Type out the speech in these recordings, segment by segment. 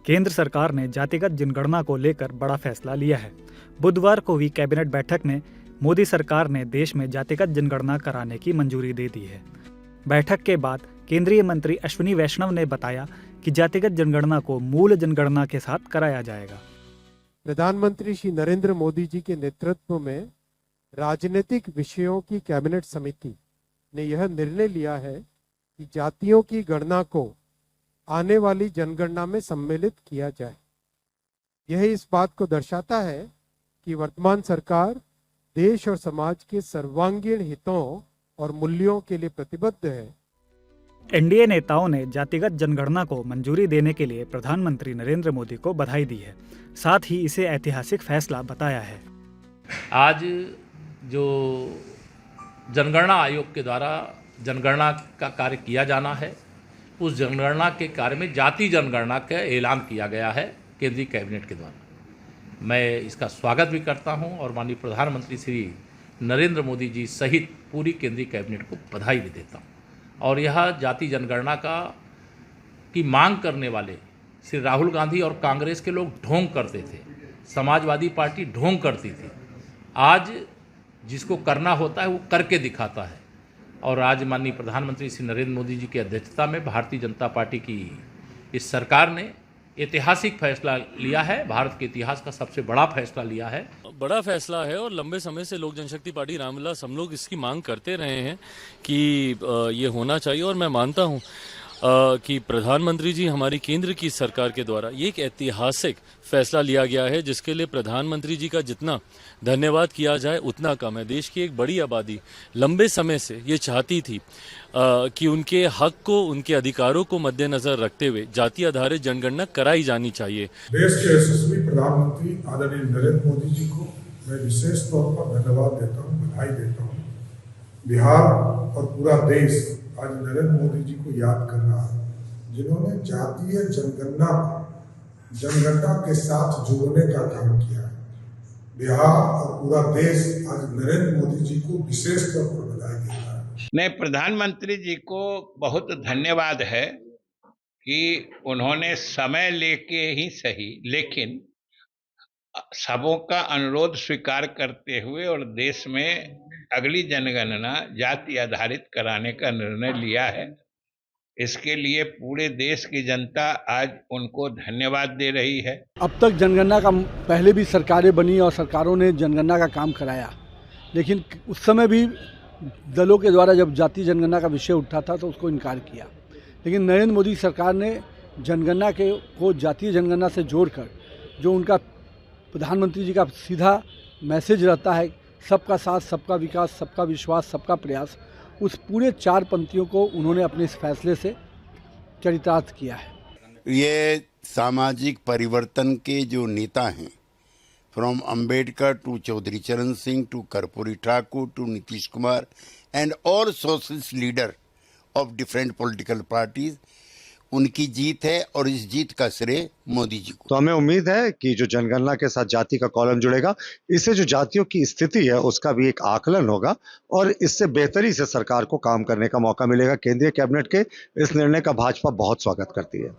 केंद्र सरकार ने जातिगत जनगणना को लेकर बड़ा फैसला लिया है। बुधवार को हुई कैबिनेट बैठक में मोदी सरकार ने देश में जातिगत जनगणना कराने की मंजूरी दे दी है। बैठक के बाद केंद्रीय मंत्री अश्विनी वैष्णव ने बताया कि जातिगत जनगणना को मूल जनगणना के साथ कराया जाएगा। प्रधानमंत्री श्री नरेंद्र मोदी जी के नेतृत्व में राजनीतिक विषयों की कैबिनेट समिति ने यह निर्णय लिया है कि जातियों की गणना को आने वाली जनगणना में सम्मिलित किया जाए। यह इस बात को दर्शाता है कि वर्तमान सरकार देश और समाज के सर्वांगीण हितों और मूल्यों के लिए प्रतिबद्ध है। एनडीए नेताओं ने जातिगत जनगणना को मंजूरी देने के लिए प्रधानमंत्री नरेंद्र मोदी को बधाई दी है। साथ ही इसे ऐतिहासिक फैसला बताया है। आज जो जनगणना आयोग के द्वारा जनगणना का कार्य किया जाना है, उस जनगणना के कार्य में जाति जनगणना का ऐलान किया गया है केंद्रीय कैबिनेट के द्वारा। मैं इसका स्वागत भी करता हूं और माननीय प्रधानमंत्री श्री नरेंद्र मोदी जी सहित पूरी केंद्रीय कैबिनेट को बधाई भी देता हूं। और यह जाति जनगणना की मांग करने वाले श्री राहुल गांधी और कांग्रेस के लोग ढोंग करते थे, समाजवादी पार्टी ढोंग करती थी। आज जिसको करना होता है वो करके दिखाता है। और आज माननीय प्रधानमंत्री श्री नरेंद्र मोदी जी की अध्यक्षता में भारतीय जनता पार्टी की इस सरकार ने ऐतिहासिक फैसला लिया है। भारत के इतिहास का सबसे बड़ा फैसला लिया है। बड़ा फैसला है और लंबे समय से लोक जनशक्ति पार्टी रामविलास हम लोग इसकी मांग करते रहे हैं कि ये होना चाहिए। और मैं मानता हूं कि प्रधानमंत्री जी हमारी केंद्र की सरकार के द्वारा ये एक ऐतिहासिक फैसला लिया गया है, जिसके लिए प्रधानमंत्री जी का जितना धन्यवाद किया जाए उतना कम है। देश की एक बड़ी आबादी लंबे समय से ये चाहती थी कि उनके हक को, उनके अधिकारों को मद्देनजर रखते हुए जाति आधारित जनगणना कराई जानी चाहिए। देश के यशस्वी प्रधानमंत्री आदरणीय नरेंद्र मोदी जी को मैं विशेष तौर पर धन्यवाद देता हूँ, बधाई देता हूँ। बिहार और पूरा देश आज नरेंद्र मोदी जी को याद कर रहा है, जिन्होंने जातीय जनगणना के साथ जोड़ने का काम किया है। बिहार और पूरा देश आज नरेंद्र मोदी जी को विशेष तौर पर बधाई देता है। मैं प्रधानमंत्री जी को बहुत धन्यवाद है कि उन्होंने समय लेके ही सही, लेकिन सबों का अनुरोध स्वीकार करते हुए और देश में अगली जनगणना जाति आधारित कराने का निर्णय लिया है। इसके लिए पूरे देश की जनता आज उनको धन्यवाद दे रही है। अब तक जनगणना का पहले भी सरकारें बनी और सरकारों ने जनगणना का काम कराया, लेकिन उस समय भी दलों के द्वारा जब जाति जनगणना का विषय उठा था तो उसको इनकार किया। लेकिन नरेंद्र मोदी सरकार ने जनगणना को जातीय जनगणना से जोड़कर, जो उनका प्रधानमंत्री जी का सीधा मैसेज रहता है, सबका साथ, सबका विकास, सबका विश्वास, सबका प्रयास, उस पूरे 4 पंक्तियों को उन्होंने अपने इस फैसले से चरितार्थ किया है। ये सामाजिक परिवर्तन के जो नेता हैं, from Ambedkar to Chaudhary Charan Singh to Karpoori Thakur to Nitish Kumar and all socialist leader of different political parties, उनकी जीत है और इस जीत का श्रेय मोदी जी को। तो हमें उम्मीद है कि जो जनगणना के साथ जाति का कॉलम जुड़ेगा, इससे जो जातियों की स्थिति है उसका भी एक आकलन होगा और इससे बेहतरी से सरकार को काम करने का मौका मिलेगा। केंद्रीय कैबिनेट के इस निर्णय का भाजपा बहुत स्वागत करती है।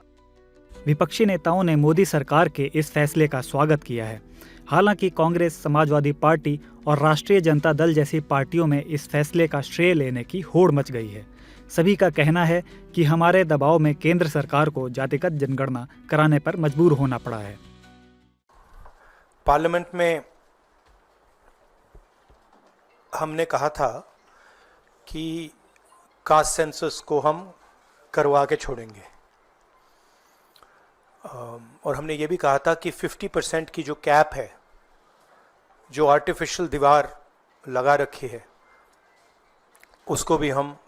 विपक्षी नेताओं ने मोदी सरकार के इस फैसले का स्वागत किया है। हालांकि कांग्रेस, समाजवादी पार्टी और राष्ट्रीय जनता दल जैसी पार्टियों में इस फैसले का श्रेय लेने की होड़ मच गई है। सभी का कहना है कि हमारे दबाव में केंद्र सरकार को जातिगत जनगणना कराने पर मजबूर होना पड़ा है। पार्लियामेंट में हमने कहा था कि कास्ट सेंसस को हम करवा के छोड़ेंगे, और हमने ये भी कहा था कि 50% की जो कैप है, जो आर्टिफिशियल दीवार लगा रखी है, उसको भी हम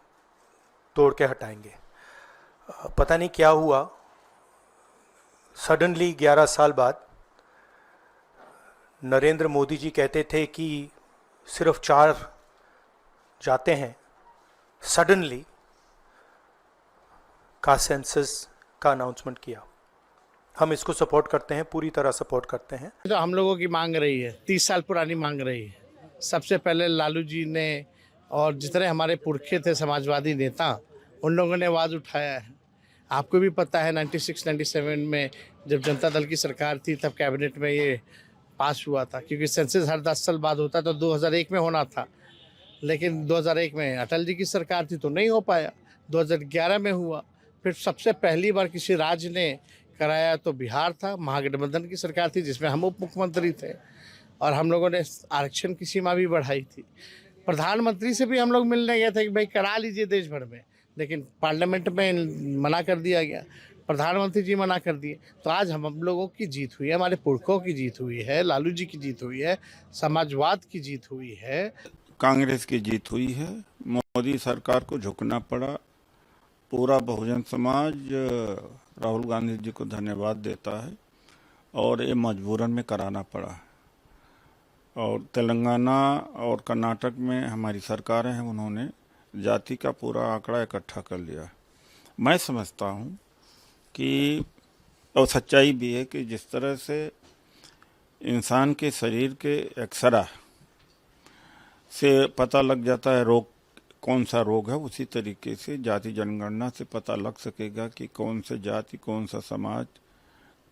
तोड़ के हटाएंगे। पता नहीं क्या हुआ, सडनली 11 साल बाद नरेंद्र मोदी जी कहते थे कि सिर्फ 4 जाते हैं, सडनली कास्ट सेंसस का अनाउंसमेंट किया। हम इसको सपोर्ट करते हैं, पूरी तरह सपोर्ट करते हैं। तो हम लोगों की मांग रही है, 30 साल पुरानी मांग रही है। सबसे पहले लालू जी ने और जितने हमारे पुरखे थे समाजवादी नेता, उन लोगों ने आवाज़ उठाया है। आपको भी पता है 96-97 में जब जनता दल की सरकार थी तब कैबिनेट में ये पास हुआ था, क्योंकि सेंसस हर 10 साल बाद होता तो 2001 में होना था, लेकिन 2001 में अटल जी की सरकार थी तो नहीं हो पाया। 2011 में हुआ, फिर सबसे पहली बार किसी राज्य ने कराया तो बिहार था, महागठबंधन की सरकार थी जिसमें हम उप मुख्यमंत्री थे, और हम लोगों ने आरक्षण की सीमा भी बढ़ाई थी। प्रधानमंत्री से भी हम लोग मिलने गए थे कि भाई करा लीजिए देश भर में, लेकिन पार्लियामेंट में मना कर दिया गया, प्रधानमंत्री जी मना कर दिए। तो आज हम लोगों की जीत हुई है, हमारे पुरखों की जीत हुई है, लालू जी की जीत हुई है, समाजवाद की जीत हुई है, कांग्रेस की जीत हुई है। मोदी सरकार को झुकना पड़ा। पूरा बहुजन समाज राहुल गांधी जी को धन्यवाद देता है, और ये मजबूरन में कराना पड़ा। और तेलंगाना और कर्नाटक में हमारी सरकारें हैं, उन्होंने जाति का पूरा आंकड़ा इकट्ठा कर लिया। मैं समझता हूँ कि, और सच्चाई भी है कि जिस तरह से इंसान के शरीर के एक्सरा से पता लग जाता है रोग कौन सा रोग है, उसी तरीके से जाति जनगणना से पता लग सकेगा कि कौन से जाति, कौन सा समाज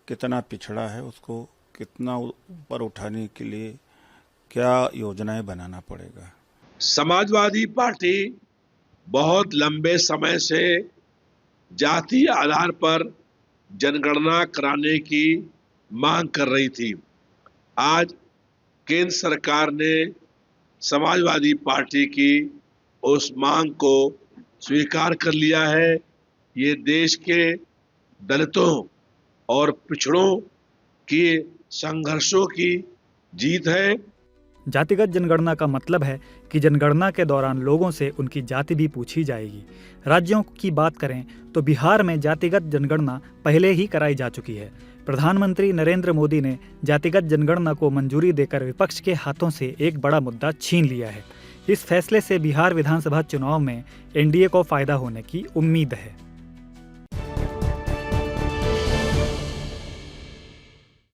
कितना पिछड़ा है, उसको कितना ऊपर उठाने के लिए क्या योजनाएं बनाना पड़ेगा। समाजवादी पार्टी बहुत लंबे समय से जातीय आधार पर जनगणना कराने की मांग कर रही थी। आज केंद्र सरकार ने समाजवादी पार्टी की उस मांग को स्वीकार कर लिया है। ये देश के दलितों और पिछड़ों के संघर्षों की जीत है। जातिगत जनगणना का मतलब है कि जनगणना के दौरान लोगों से उनकी जाति भी पूछी जाएगी। राज्यों की बात करें तो बिहार में जातिगत जनगणना पहले ही कराई जा चुकी है। प्रधानमंत्री नरेंद्र मोदी ने जातिगत जनगणना को मंजूरी देकर विपक्ष के हाथों से एक बड़ा मुद्दा छीन लिया है। इस फैसले से बिहार विधानसभा चुनाव में एनडीए को फायदा होने की उम्मीद है।